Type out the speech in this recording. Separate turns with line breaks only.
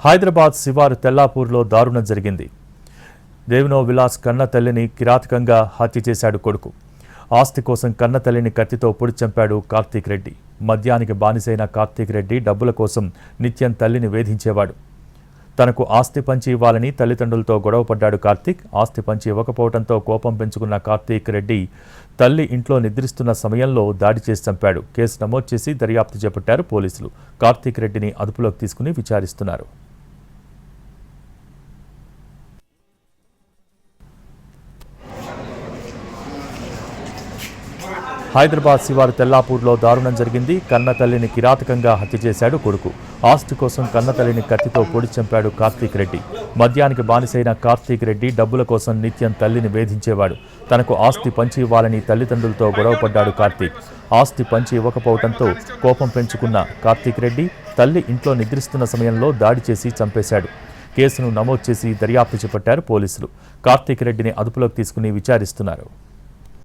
హైదరాబాద్ శివారు తెల్లాపూర్లో దారుణం జరిగింది. దేవినో విలాస్ కన్న తల్లిని కిరాతకంగా హత్య చేశాడు కొడుకు. ఆస్తి కోసం కన్న తల్లిని కత్తితో పొడి చంపాడు కార్తీక్ రెడ్డి. మద్యానికి బానిసైన కార్తీక్ రెడ్డి డబ్బుల కోసం నిత్యం తల్లిని వేధించేవాడు. తనకు ఆస్తి పంచి ఇవ్వాలని తల్లిదండ్రులతో గొడవపడ్డాడు కార్తీక్. ఆస్తి పంచి ఇవ్వకపోవడంతో కోపం పెంచుకున్న కార్తీక్ రెడ్డి తల్లి ఇంట్లో నిద్రిస్తున్న సమయంలో దాడి చేసి చంపాడు. కేసు నమోదు చేసి దర్యాప్తు చేపట్టారు పోలీసులు. కార్తీక్ రెడ్డిని అదుపులోకి తీసుకుని విచారిస్తున్నారు. హైదరాబాద్ శివారు తెల్లాపూర్లో దారుణం జరిగింది. కన్న తల్లిని కిరాతకంగా హత్య చేశాడు కొడుకు. ఆస్తి కోసం కన్న తల్లిని కత్తితో పొడి చంపాడు కార్తీక్ రెడ్డి. మద్యానికి బానిసైన కార్తీక్ రెడ్డి డబ్బుల కోసం నిత్యం తల్లిని వేధించేవాడు. తనకు ఆస్తి పంచి ఇవ్వాలని తల్లిదండ్రులతో గొడవపడ్డాడు కార్తీక్. ఆస్తి పంచి ఇవ్వకపోవడంతో కోపం పెంచుకున్న కార్తీక్ రెడ్డి తల్లి ఇంట్లో నిద్రిస్తున్న సమయంలో దాడి చేసి చంపేశాడు. కేసును నమోదు చేసి దర్యాప్తు చేపట్టారు పోలీసులు. కార్తీక్ రెడ్డిని అదుపులోకి తీసుకుని విచారిస్తున్నారు.